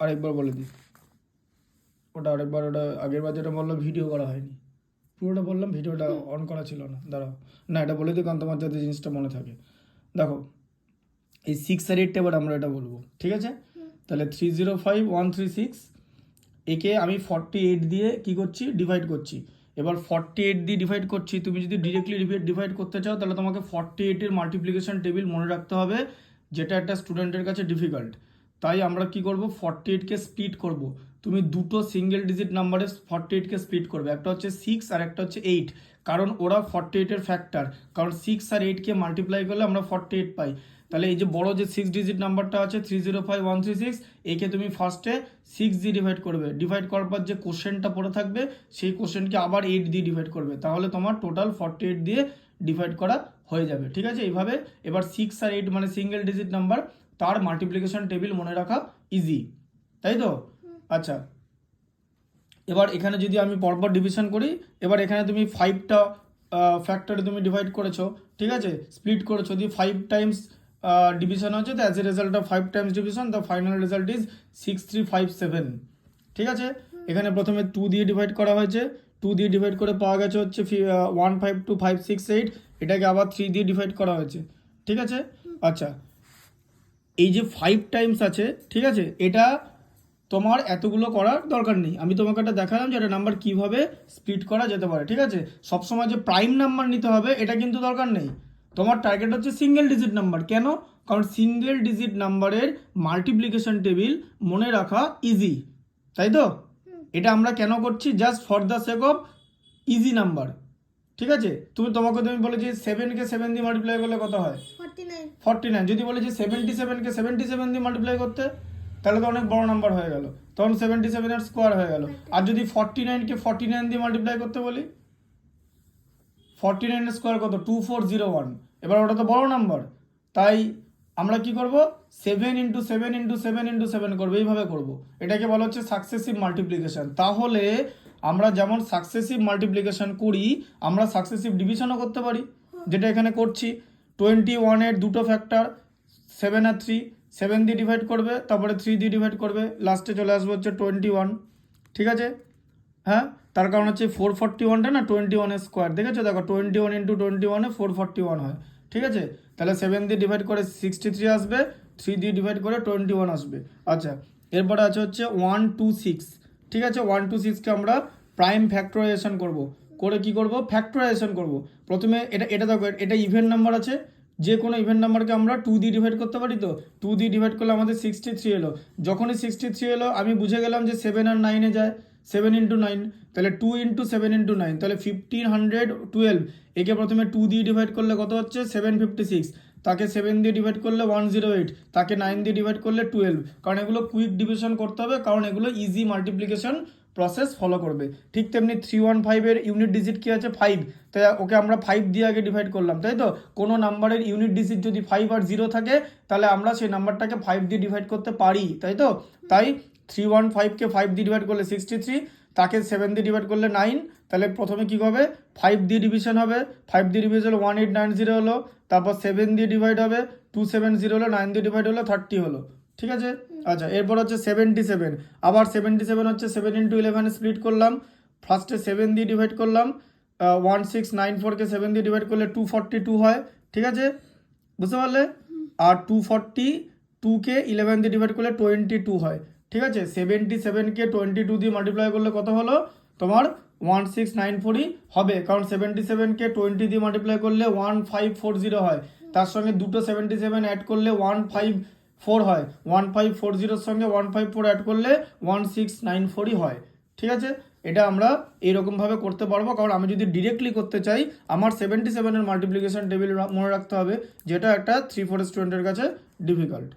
আরেকবার বলে দিই, ওটা আরেকবার, ওটা আগের বার যেটা বললাম ভিডিও করা হয়নি, পুরোটা বললাম, ভিডিওটা অন করা ছিল না। দাঁড়াও, না এটা বলে দিই কারণ তোমার যাতে জিনিসটা মনে থাকে। দেখো এই 6 আর 8 এবার আমরা এটা বলবো, ঠিক আছে? তাহলে 305136 একে আমি 48 দিয়ে কি করছি, ডিভাইড করছি। এবার 48 দিয়ে ডিভাইড করছি, তুমি যদি ডিরেক্টলি ডিভাইড করতে চাও তাহলে তোমাকে 48-এর মাল্টিপ্লিকেশন টেবিল মনে রাখতে হবে, যেটা একটা স্টুডেন্টের কাছে ডিফিকাল্ট। তাই আমরা কি করব, 48-কে স্প্লিট করব। তুমি দুটো সিঙ্গেল ডিজিট নাম্বারে 48-কে স্প্লিট করবে, একটা হচ্ছে 6 আর একটা হচ্ছে 8, কারণ ওরা 48-এর ফ্যাক্টর, কারণ 6 আর 8-কে মাল্টিপ্লাই করলে আমরা 48 পাই। তাহলে এই যে বড় যে 6 ডিজিট নাম্বারটা আছে 305136, একে তুমি ফার্স্টে 6 দিয়ে ডিভাইড করবে, ডিভাইড করার পর যে কোশ্চেনটা পড়ে থাকবে সেই কোশ্চেনকে আবার 8 দিয়ে ডিভাইড করবে, তাহলে তোমার টোটাল 48 দিয়ে ডিভাইড করা হয়ে যাবে, ঠিক আছে? এইভাবে এবার 6 আর 8 মানে সিঙ্গেল ডিজিট নাম্বার, তার মাল্টিপ্লিকেশন টেবিল মনে রাখা ইজি, তাই তো? আচ্ছা, এবার এখানে যদি আমি পরপর ডিভিশন করি, এবার এখানে তুমি 5টা ফ্যাক্টরে তুমি ডিভাইড করেছো, ঠিক আছে, স্প্লিট করেছো, দিয়ে 5 টাইমস ডিভিশন হচ্ছে, তো as a result of 5 Times division the final result is 6357, ঠিক আছে? এখানে প্রথমে 2 দিয়ে ডিভাইড করা হয়েছে, 2 দিয়ে ডিভাইড করে পাওয়া গেছে হচ্ছে 152568, এটাকে আবার 3 দিয়ে ডিভাইড করা হয়েছে, ঠিক আছে? আচ্ছা, এই যে 5 টাইমস আছে, ঠিক আছে, এটা তোমার এতগুলো করার দরকার নেই, আমি তোমাকে একটা দেখালাম যে এটা নাম্বার কীভাবে স্প্লিট করা যেতে পারে, ঠিক আছে? সবসময় যে প্রাইম নাম্বার নিতে হবে এটা কিন্তু দরকার নেই, তোমার টার্গেট হচ্ছে সিঙ্গেল ডিজিট নাম্বার। কেন? কারণ সিঙ্গেল ডিজিট নাম্বারের মাল্টিপ্লিকেশন টেবিল মনে রাখা ইজি, তাই তো? এটা আমরা কেন করছি? Just for the sake of easy number, ঠিক আছে? তোমাকে বলে যে 7-কে 7 দিয়ে মাল্টিপ্লাই করলে কত হয়? 49। যদি বলে যে 77-কে 77 দিয়ে মাল্টিপ্লাই করতে, তাহলে তো অনেক বড় নাম্বার হয়ে গেল, তখন 77-এর স্কোয়ার হয়ে গেল। আর যদি 49-কে 49 দিয়ে মাল্টিপ্লাই করতে বলি, 49-এর স্কোয়ার কত? 2401। এবার ওটা তো বড় নাম্বার, তাই আমরা কি করব, 7 ইন্টু 7 ইন্টু 7 ইন্টু 7 করবো, এইভাবে করব। এটাকে বলা হচ্ছে সাকসেসিভ মাল্টিপ্লিকেশন। তাহলে আমরা যেমন সাকসেসিভ মাল্টিপ্লিকেশন করি, আমরা সাকসেসিভ ডিভিশনও করতে পারি, যেটা এখানে করছি। 21-এর দুটো ফ্যাক্টর 7 আর 3, 7 দিয়ে ডিভাইড করবে, তারপরে 3 দিয়ে ডিভাইড করবে, লাস্টে চলে আসবে হচ্ছে 21, ঠিক আছে? হ্যাঁ, তার কারণ হচ্ছে 441টা না 21-এর স্কোয়ার, দেখেছো? দেখো 21 ইন্টু 21-এ 441 হয়, ঠিক আছে? তাহলে 7 দিয়ে ডিভাইড করে 63 আসবে, 3 দিয়ে ডিভাইড করে 21 আসবে। আচ্ছা, এরপরে আছে হচ্ছে 126, ঠিক আছে? 126-কে আমরা প্রাইম ফ্যাক্টরাইজেশন করব, করে কি করব, ফ্যাক্টরাইজেশন করব। প্রথমে এটা দেখো, এটা ইভেন নাম্বার আছে, যে কোনো ইভেন নাম্বারকে আমরা 2 দিয়ে ডিভাইড করতে পারি, তো 2 দিয়ে ডিভাইড করলে আমাদের 63 এলো। যখনই 63 এলো আমি বুঝে গেলাম যে 7 আর 9-এ যায়, 7 ইন্টু 9, তাহলে 2 ইন্টু 7 ইন্টু 9, তাহলে 1512। একে প্রথমে 2 দিয়ে ডিভাইড করলে কত হচ্ছে? 756। তাকে 7 দিয়ে ডিভাইড করলে 108, তাকে 9 দিয়ে ডিভাইড করলে 12, কারণ এগুলো কুইক ডিভিশন করতে হবে, কারণ এগুলো ইজি মাল্টিপ্লিকেশন প্রসেস ফলো করবে। ঠিক তেমনি 315-এর ইউনিট ডিজিট কী আছে? 5, তাই ওকে আমরা 5 দিয়ে আগে ডিভাইড করলাম, তাই তো? কোনো নাম্বারের ইউনিট ডিজিট যদি 5 আর 0 থাকে, তাহলে আমরা সেই নাম্বারটাকে 5 দিয়ে ডিভাইড করতে পারি, তাই তো? তাই 315-কে 5 দিয়ে ডিভাইড করলে 63, তাকে 7 দিয়ে ডিভাইড করলে 9, তাহলে প্রথমে কী হবে, 5 দিয়ে ডিভিশন হবে, 5 দিয়ে ডিভিশন হলো 1890 হলো, তারপর 7 দিয়ে ডিভাইড হবে 270 হলো, 9 দিয়ে ডিভাইড হলো 30 হলো, ঠিক আছে? আচ্ছা, এরপর হচ্ছে 77, আবার 77 হচ্ছে 7 ইন্টু 11 স্প্লিট করলাম, ফার্স্টে 7 দিয়ে ডিভাইড করলাম, 1694-কে 7 দিয়ে ডিভাইড করলে 242 হয়, ঠিক আছে? বুঝতে পারলে? আর 242-কে 11 দিয়ে ডিভাইড করলে 22 হয়, ঠিক আছে? 77-কে 22 দিয়ে মাল্টিপ্লাই করলে কত হলো? তোমার 1694ই হবে, কারণ 77-কে 20 দিয়ে মাল্টিপ্লাই করলে 1540 হয়, তার সঙ্গে দুটো 77 অ্যাড করলে 154 হয়, 1540-র সঙ্গে 154 অ্যাড করলে 1694ই হয়, ঠিক আছে? এটা আমরা এইরকমভাবে করতে পারবো, কারণ আমি যদি ডিরেক্টলি করতে চাই আমার 77-এর মাল্টিপ্লিকেশন টেবিল মনে রাখতে হবে, যেটা একটা 3-4 স্টুডেন্টের কাছে ডিফিকাল্ট।